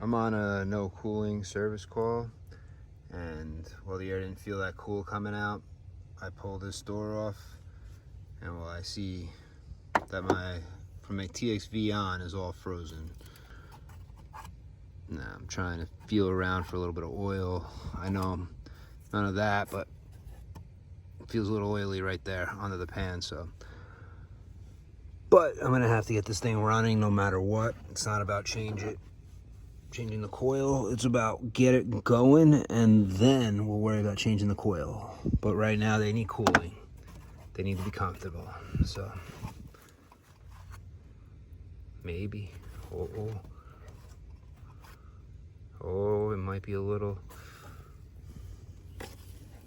I'm on a no cooling service call, and while the air didn't feel that cool coming out, I pulled this door off, and while I see that from my TXV on is all frozen. Now I'm trying to feel around for a little bit of oil. I know none of that, but it feels a little oily right there under the pan, so. But I'm gonna have to get this thing running no matter what. It's not about changing the coil. It's about get it going, and then we'll worry about changing the coil. But right now they need cooling. They need to be comfortable. So maybe. Oh, it might be a little.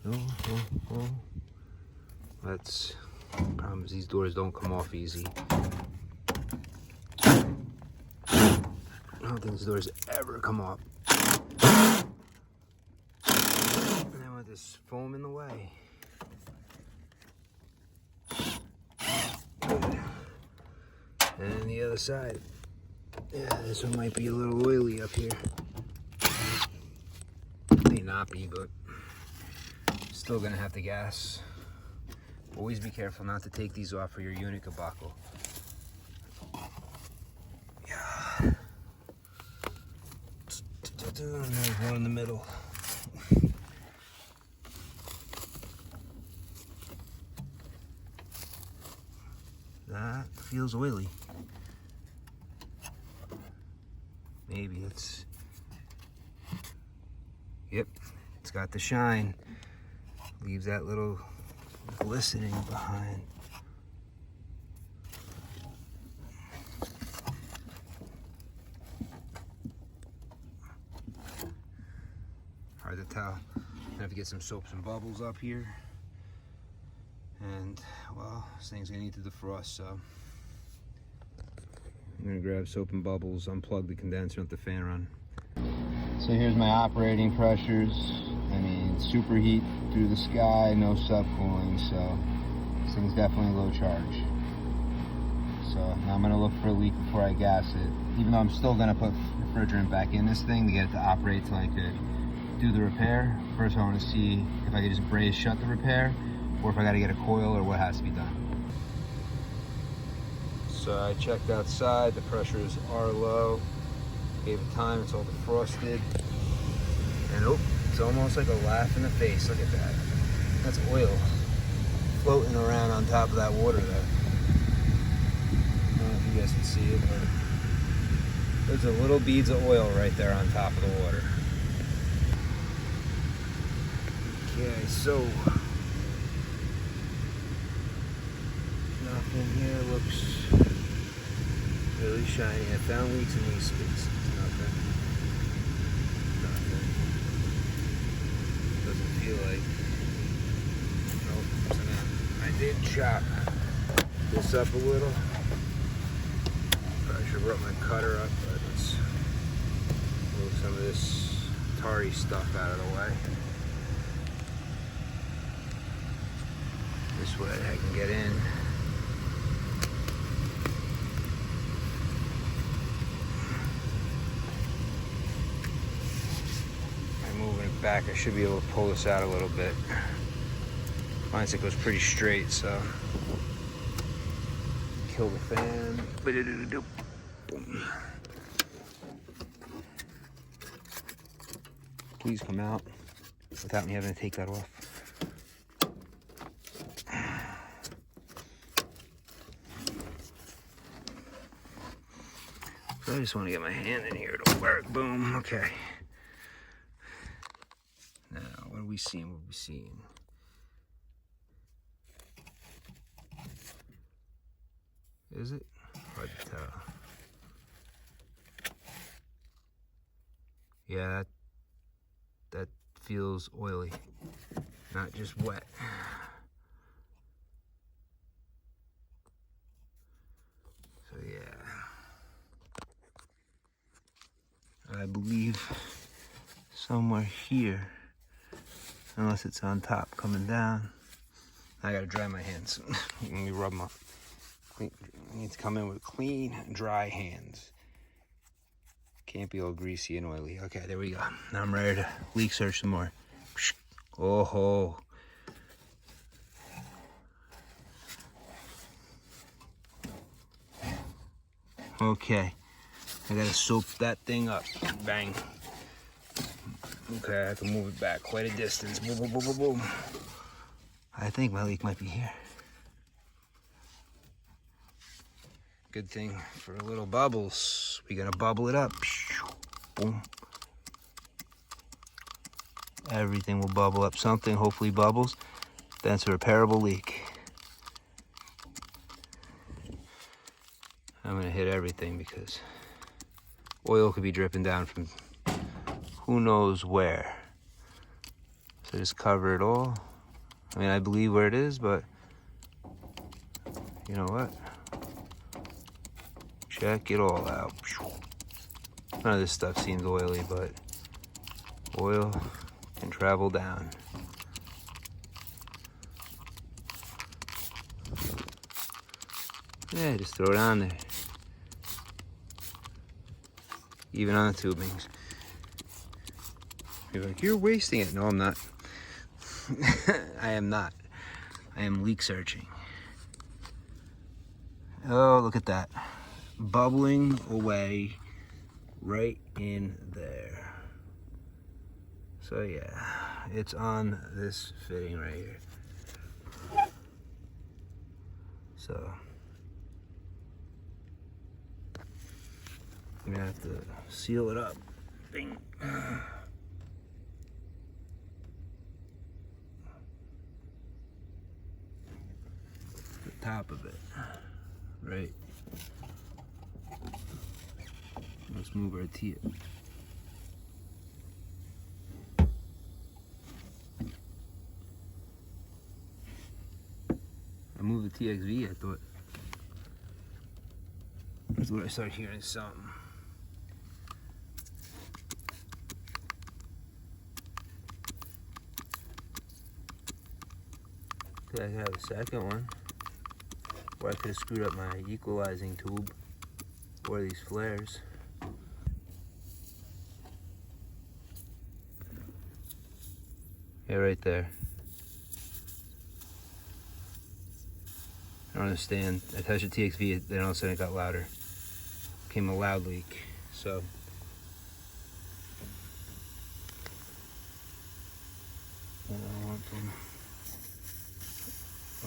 Oh. That's. Problem is these doors don't come off easy. I don't think these doors ever come off. And then with this foam in the way. Good. And the other side. Yeah, this one might be a little oily up here. May not be, but still gonna have to gas. Always be careful not to take these off for your unit debacle. Yeah. And there's one in the middle. That feels oily. Maybe it's. Yep, it's got the shine. Leaves that little glistening behind. Hard to tell. I have to get some soaps and bubbles up here. And, well, this thing's gonna need to defrost, so I'm gonna grab soap and bubbles, unplug the condenser, let the fan run. So here's my operating pressures. I mean, superheat through the sky, no subcooling, so this thing's definitely low charge. So now I'm gonna look for a leak before I gas it. Even though I'm still gonna put refrigerant back in this thing to get it to operate till I could do the repair. First I wanna see if I could just braze shut the repair, or if I gotta get a coil, or what has to be done. So I checked outside, the pressures are low. Gave it time, it's all defrosted. And oh, it's almost like a laugh in the face. Look at that. That's oil floating around on top of that water there. I don't know if you guys can see it, but there's a little beads of oil right there on top of the water. Okay, so nothing here looks really shiny. I found leaks in these spaces. Nothing. Doesn't feel like. Nope. So now I did chop this up a little. Probably should have brought my cutter up, but let's move some of this tarry stuff out of the way. This way I can get in. Back, I should be able to pull this out a little bit. Mine goes pretty straight, so kill the fan. Boom. Please come out without me having to take that off. So I just want to get my hand in here to work. Boom. Okay. What are we seeing? What are we seeing? Is it? Hard to tell. Yeah, that feels oily, not just wet. So yeah, I believe somewhere here. Unless it's on top coming down. I gotta dry my hands. Let me rub them up. I need to come in with clean, dry hands. Can't be all greasy and oily. Okay, there we go. Now I'm ready to leak search some more. Oh ho. Okay, I gotta soap that thing up. Bang. Okay, I have to move it back quite a distance. Boom, boom, boom, boom, boom. I think my leak might be here. Good thing for little bubbles. We're gonna bubble it up. Boom. Everything will bubble up. Something hopefully bubbles. That's a repairable leak. I'm gonna hit everything because oil could be dripping down from who knows where. So just cover it all. I mean, I believe where it is, but you know what? Check it all out. None of this stuff seems oily, but oil can travel down. Yeah, just throw it on there. Even on the tubings. You're like, you're wasting it. No, I'm not. I am not. I am leak searching. Oh, look at that. Bubbling away right in there. So yeah, it's on this fitting right here. So I'm gonna have to seal it up. Bing. The top of it, right? Let's move our T. I moved the TXV, I thought. That's what I started hearing something. I could have a second one. Or I could have screwed up my equalizing tube or these flares. Yeah, right there. I don't understand. I touched the TXV, then all of a sudden it got louder. Came a loud leak. So I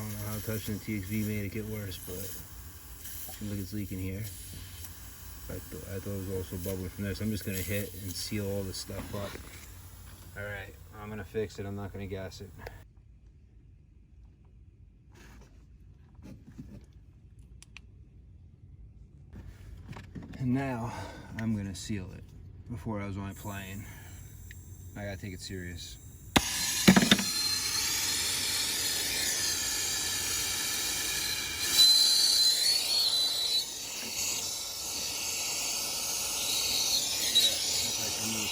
don't know how touching the TXV made it get worse, but it seems like it's leaking here. I thought it was also bubbling from there, so I'm just gonna hit and seal all this stuff up. All right, I'm gonna fix it. I'm not gonna gas it. And now I'm gonna seal it. Before I was only playing. I gotta take it serious.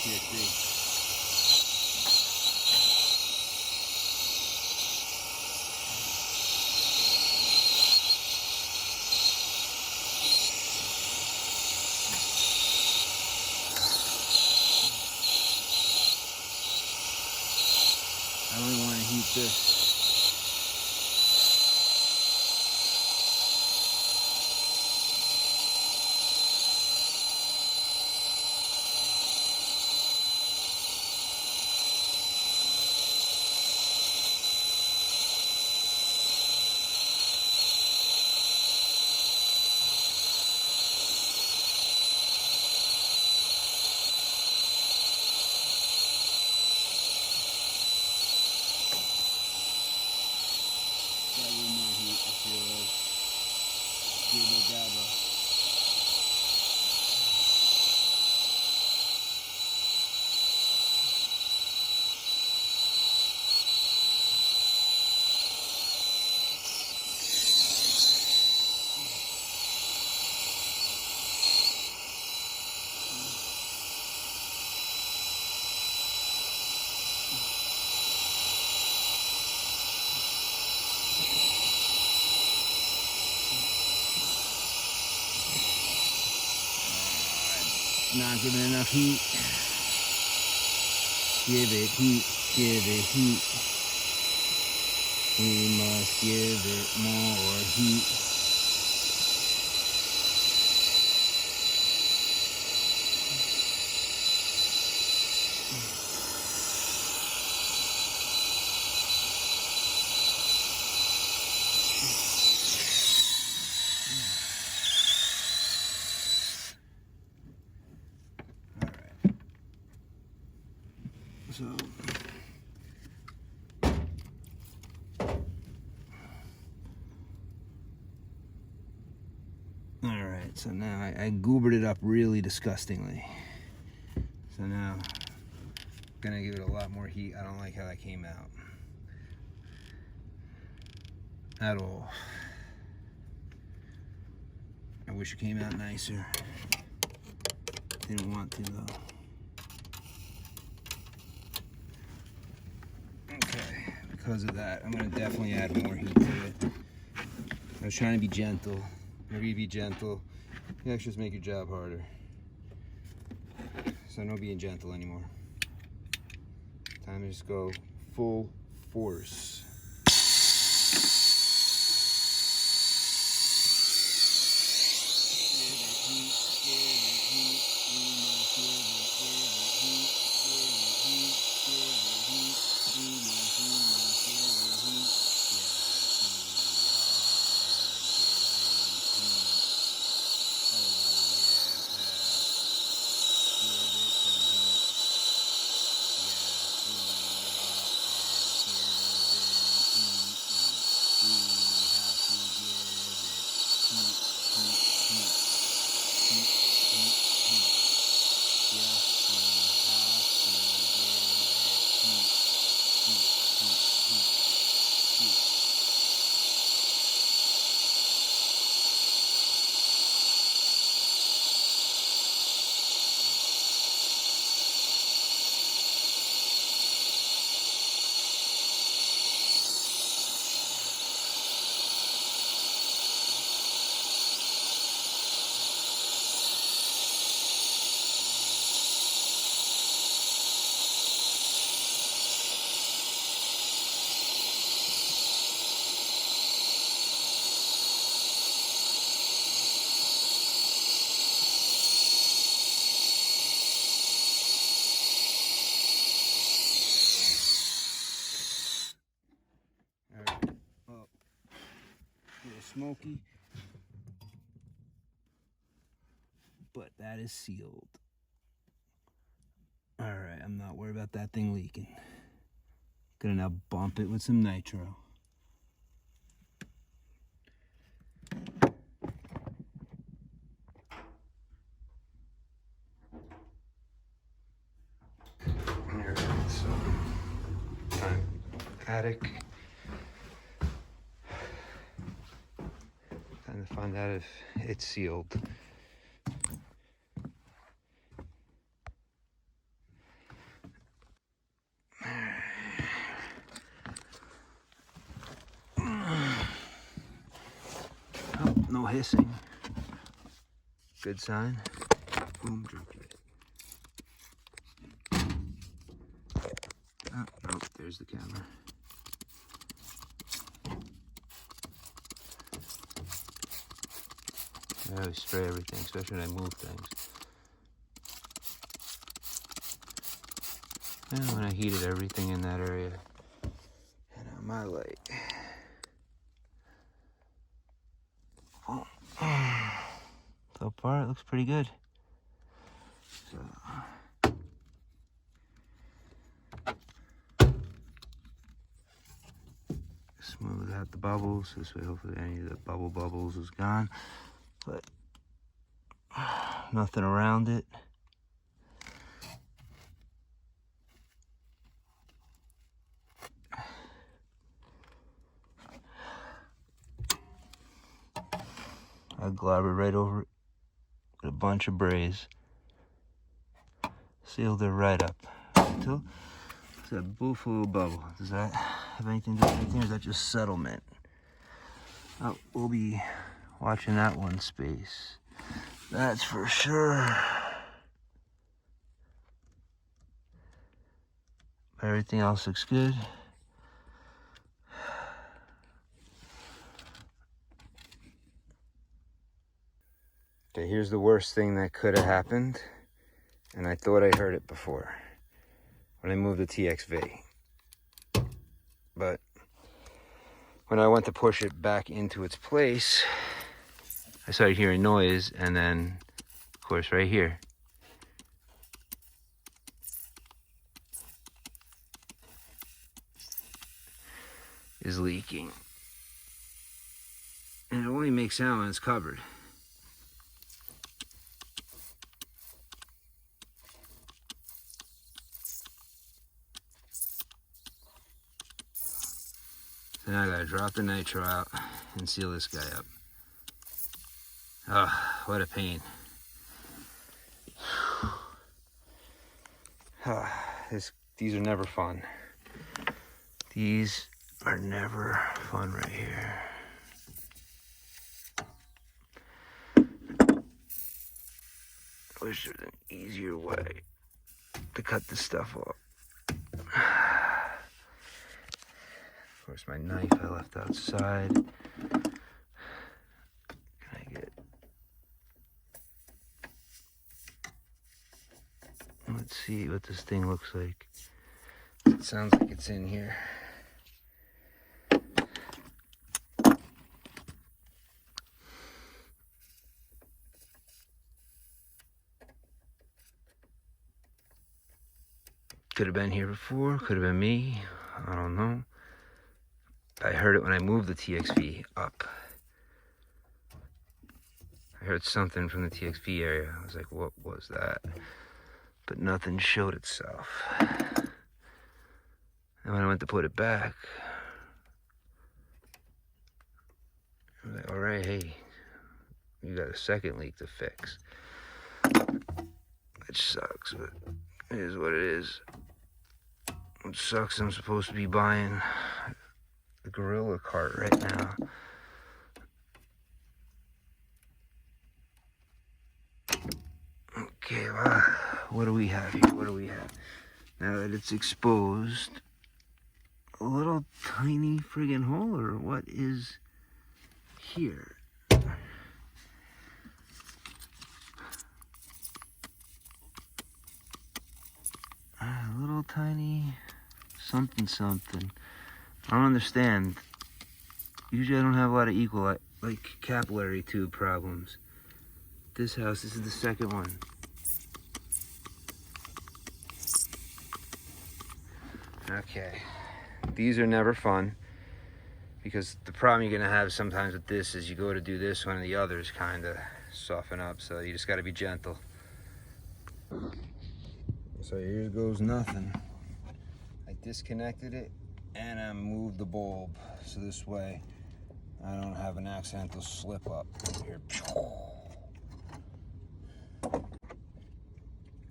TXV. I only want to heat this. not giving enough heat. Give it heat, give it heat. We must give it more heat. So, all right, so now I goobered it up really disgustingly. So now I'm gonna give it a lot more heat. I don't like how that came out at all. I wish it came out nicer. Didn't want to though. Okay, because of that, I'm gonna definitely add more heat to it. I was trying to be gentle. Maybe you be gentle, you actually just make your job harder. So no being gentle anymore. Time to just go full force. Smoky, but that is sealed. All right, I'm not worried about that thing leaking. Gonna now bump it with some nitro. All right, so attic. Time to find out if it's sealed. Oh, no hissing. Good sign. Boom, drop it. Oh, no, there's the camera. I always spray everything, especially when I move things. And when I heated everything in that area. And on my light. Oh. So far, it looks pretty good. So. Smooth out the bubbles. This way, hopefully, any of the bubbles is gone. But nothing around it. I globbered right over it with a bunch of braze. Sealed it right up until it's a beautiful little bubble. Does that have anything to do with anything, or is that just settlement? Oh, we'll be watching that one space. That's for sure. Everything else looks good. Okay, here's the worst thing that could have happened, and I thought I heard it before when I moved the TXV. But when I went to push it back into its place, I started hearing noise, and then, of course, right here, is leaking. And it only makes sound when it's covered. So now I gotta drop the nitro out and seal this guy up. Oh, what a pain. These are never fun. These are never fun right here. I wish there was an easier way to cut this stuff off. Of course, my knife I left outside. Can I get... Let's see what this thing looks like. It sounds like it's in here. Could have been here before, could have been me, I don't know. I heard it when I moved the TXV up. I heard something from the TXV area. I was like, what was that? But nothing showed itself. And when I went to put it back, I was like, all right, hey, you got a second leak to fix. Which sucks, but it is what it is. It sucks I'm supposed to be buying the Gorilla cart right now. Okay, well, what do we have here? What do we have? Now that it's exposed, a little tiny friggin' hole, or what is here? A little tiny something. I don't understand. Usually I don't have a lot of equal, like capillary tube problems. This house, this is the second one. Okay, these are never fun, because the problem you're gonna have sometimes with this is you go to do this one and the others kind of soften up, so you just gotta be gentle. So here goes nothing. I disconnected it and I moved the bulb, so this way I don't have an accidental slip up here.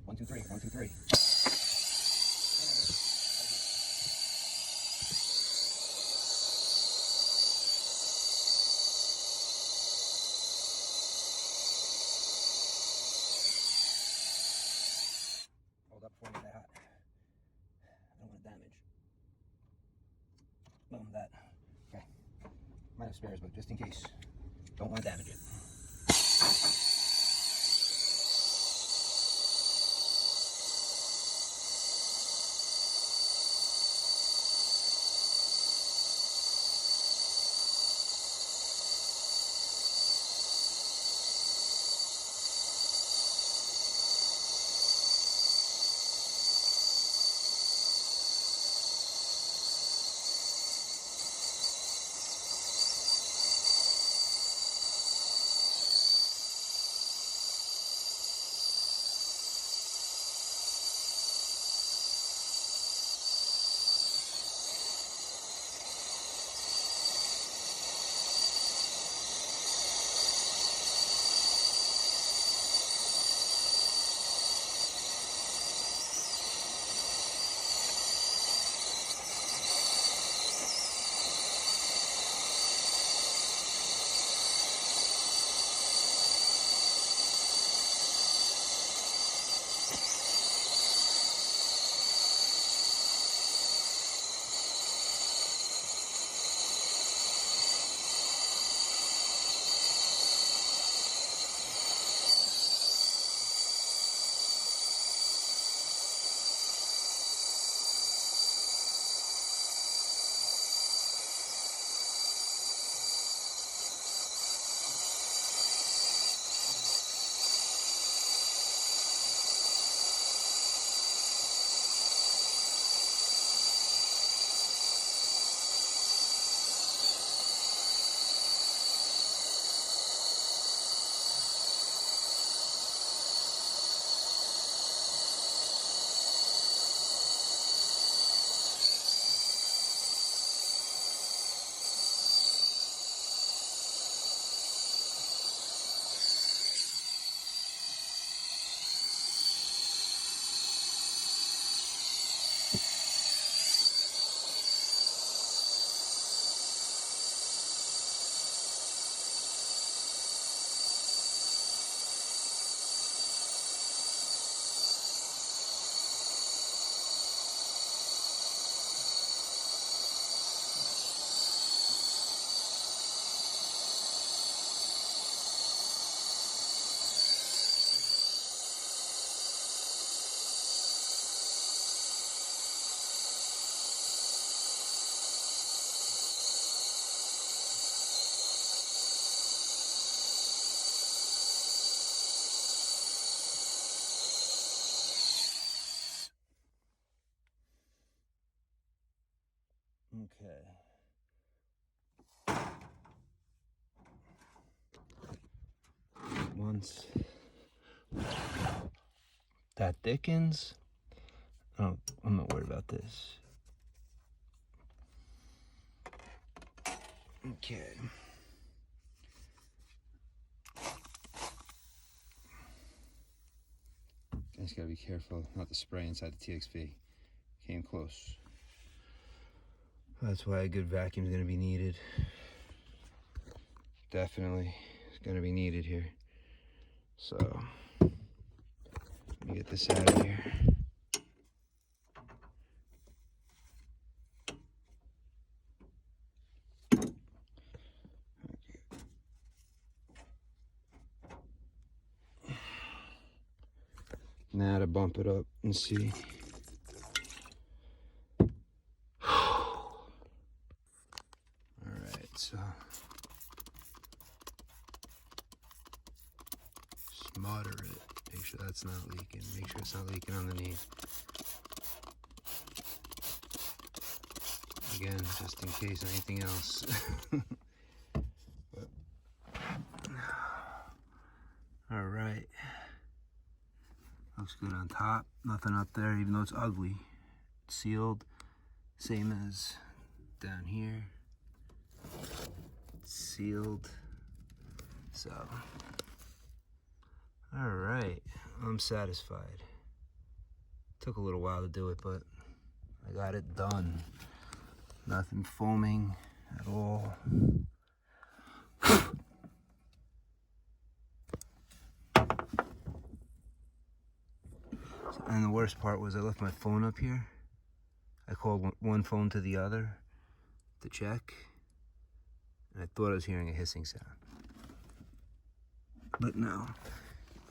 1, 2, 3, 1, 2, 3. Hold up before I get that hot. I don't want to damage. Boom, that. Okay. Might have spares, but just in case. Don't want to damage it. Okay. Once that thickens, I'm not worried about this. Okay. Just gotta be careful not to spray inside the TXV. Came close. That's why a good vacuum is gonna be needed. Definitely, it's gonna be needed here. So, let me get this out of here. Now to bump it up and see. Alright, so smother it. Make sure that's not leaking. Make sure it's not leaking underneath. Again, just in case anything else. Alright. Looks good on top. Nothing up there, even though it's ugly. It's sealed. Same as down here. It's sealed. So, alright. I'm satisfied. Took a little while to do it, but I got it done. Nothing foaming at all. And the worst part was I left my phone up here. I called one phone to the other to check, and I thought I was hearing a hissing sound. But no,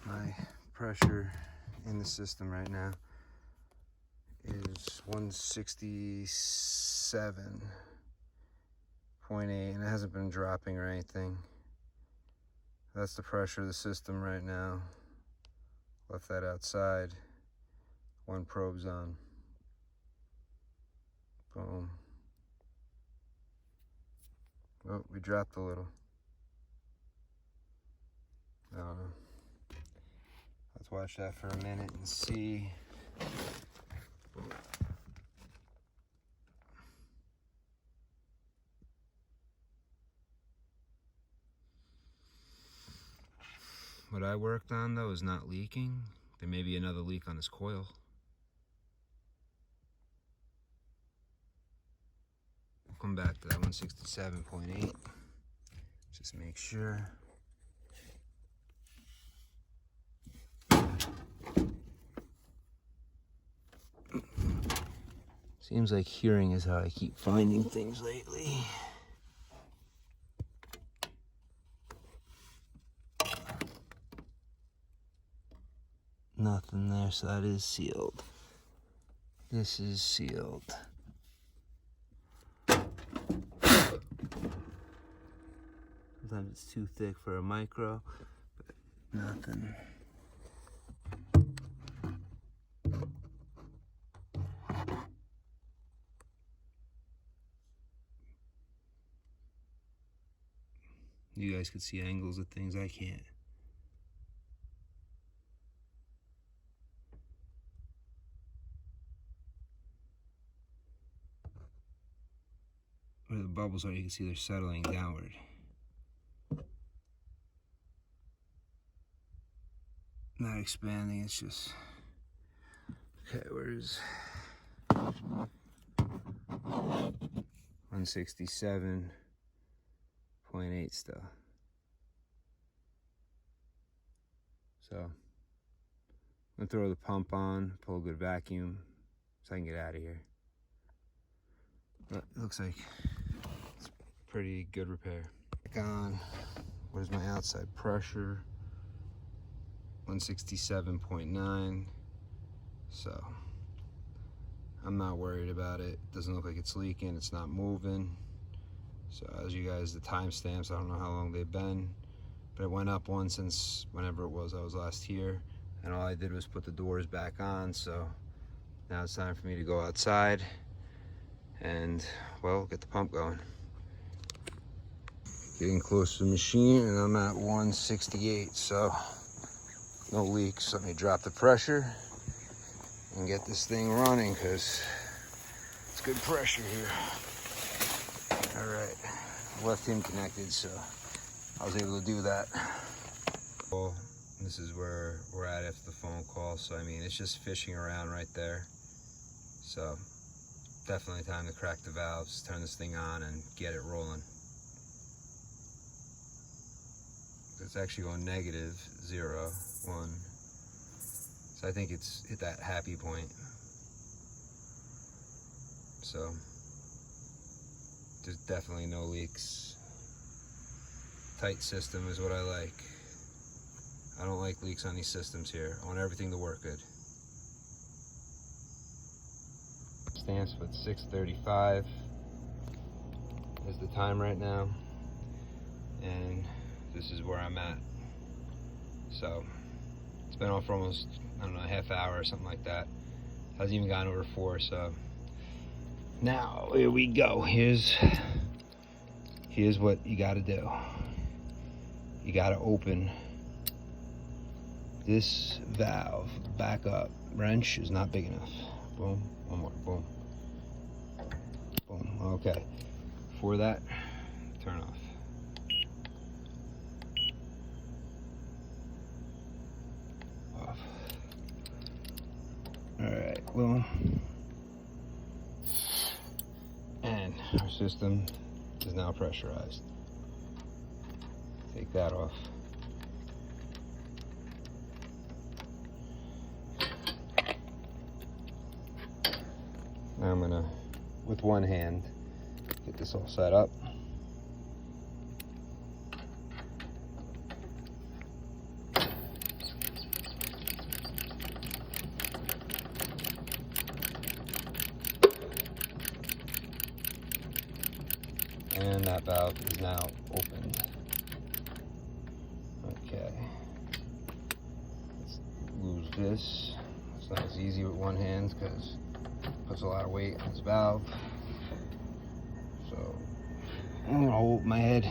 my pressure in the system right now is 167.8, and it hasn't been dropping or anything. That's the pressure of the system right now. Left that outside. One probe's on. Boom. Oh, we dropped a little. Let's watch that for a minute and see. What I worked on though is not leaking. There may be another leak on this coil. We'll come back to that 167.8. Just make sure. Seems like hearing is how I keep finding things lately. Nothing there, so that is sealed. This is sealed. Sometimes it's too thick for a micro, but nothing. You guys could see angles of things I can't. Where the bubbles are, you can see they're settling downward. Not expanding, it's just... Okay, where's... 167.8 still. So, I'm gonna throw the pump on, pull a good vacuum, so I can get out of here. But it looks like it's pretty good repair. Back on. Where's my outside pressure? 167.9. So I'm not worried about it. Doesn't look like it's leaking. It's not moving. So as you guys, the timestamps, I don't know how long they've been, but it went up one since whenever it was I was last here. And all I did was put the doors back on. So now it's time for me to go outside and well, get the pump going. Getting close to the machine, and I'm at 168, so no leaks. Let me drop the pressure and get this thing running, because it's good pressure here. All right, left him connected, so I was able to do that. Well, this is where we're at after the phone call, so I mean, it's just fishing around right there. So definitely time to crack the valves, turn this thing on, and get it rolling. It's actually going -0, 1. So I think it's hit that happy point. So there's definitely no leaks. Tight system is what I like. I don't like leaks on these systems here. I want everything to work good. Stance with 6:35 is the time right now, and this is where I'm at. So it's been on for almost, I don't know, a half hour or something like that. Hasn't even gotten over 4, so now here we go. Here's what you got to do. You got to open this valve back up. Wrench is not big enough. Boom, one more, boom, boom. Okay, for that, turn off. Off. All right, well, and our system is now pressurized. Take that off. Now I'm gonna, with one hand, get this all set up. And that valve is now opened. Okay. Let's lose this. It's not as easy with one hand because it puts a lot of weight on this valve. So I'm gonna hold my head.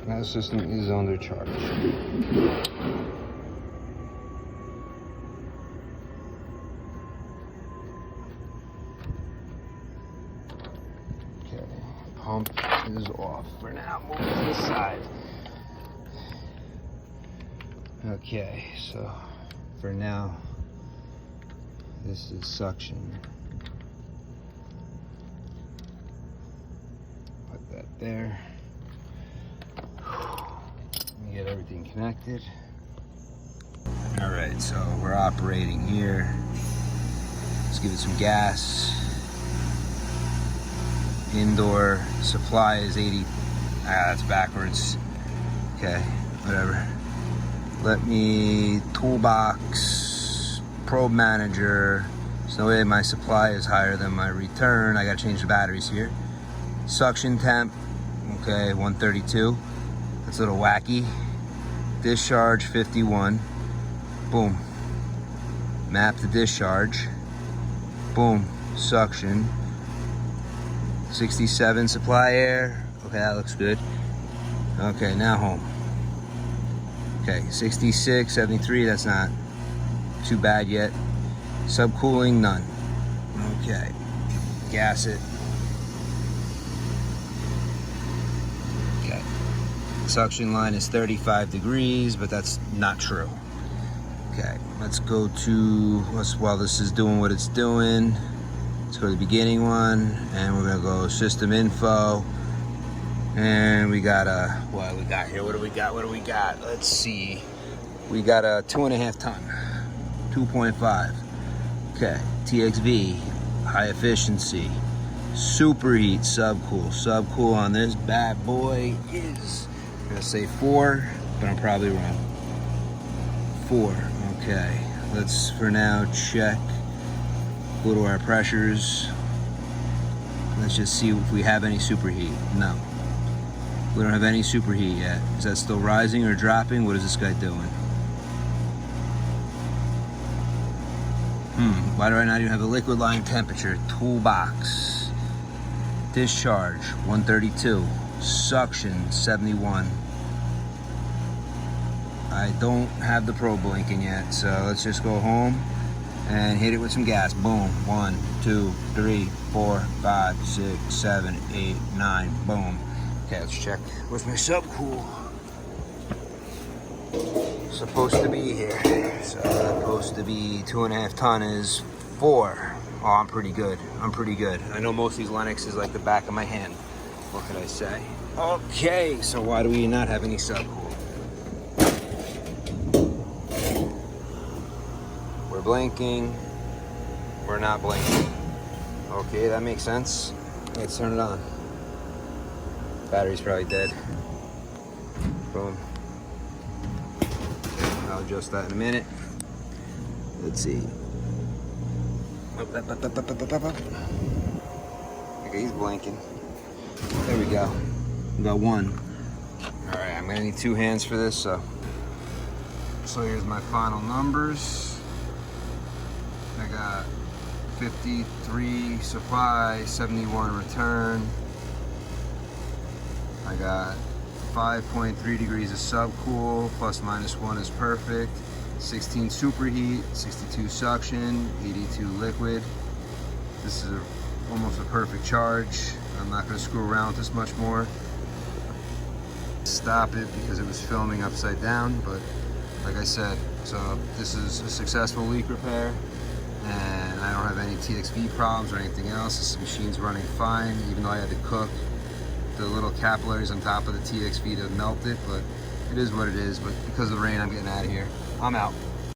Now the system is under charge. Pump is off for now. Move to the side. Okay, so for now, this is suction. Put that there. Let me get everything connected. All right, so we're operating here. Let's give it some gas. Indoor supply is 80. That's backwards. Okay, whatever. Let me toolbox probe manager. So no way my supply is higher than my return. I gotta change the batteries here. Suction temp, okay, 132. That's a little wacky. Discharge 51. Boom. Map the discharge. Boom. Suction. 67 supply air. Okay, that looks good. Okay, now home. Okay, 66, 73, that's not too bad yet. Subcooling, none. Okay, gas it. Okay, suction line is 35 degrees, but that's not true. Okay, let's go to, while this is doing what it's doing, let's go to the beginning one, and we're gonna go system info. And we got a, what do we got here? What do we got? Let's see. We got a 2.5 ton, 2.5. Okay, TXV, high efficiency, superheat, subcool. Subcool on this bad boy is, I'm gonna say 4, but I'm probably wrong. 4, okay. Let's, for now, check. Go to our pressures. Let's just see if we have any superheat. No. We don't have any superheat yet. Is that still rising or dropping? What is this guy doing? Why do I not even have a liquid line temperature? Toolbox. Discharge 132. Suction 71. I don't have the probe blinking yet, so let's just go home and hit it with some gas. Boom. 1, 2, 3, 4, 5, 6, 7, 8, 9. Boom. Okay, let's check. Where's my subcool? Supposed to be here. So supposed to be 2.5 ton is 4. Oh, I'm pretty good. I'm pretty good. I know most of these Lennox is like the back of my hand. What could I say? Okay, so why do we not have any subcool? We're blinking. We're not blinking. Okay, that makes sense. Let's turn it on. Battery's probably dead. Boom. I'll adjust that in a minute. Let's see. Up. Okay, he's blinking. There we go. We got 1. All right, I'm gonna need 2 hands for this. So here's my final numbers. I got 53 supply, 71 return. I got 5.3 degrees of subcool, plus minus 1 is perfect. 16 superheat, 62 suction, 82 liquid. This is almost a perfect charge. I'm not going to screw around with this much more. Stop it because it was filming upside down, but like I said, so this is a successful leak repair, and I don't have any TXV problems or anything else. This machine's running fine, even though I had to cook the little capillaries on top of the TXV to melt it, but it is what it is. But because of the rain, I'm getting out of here. I'm out.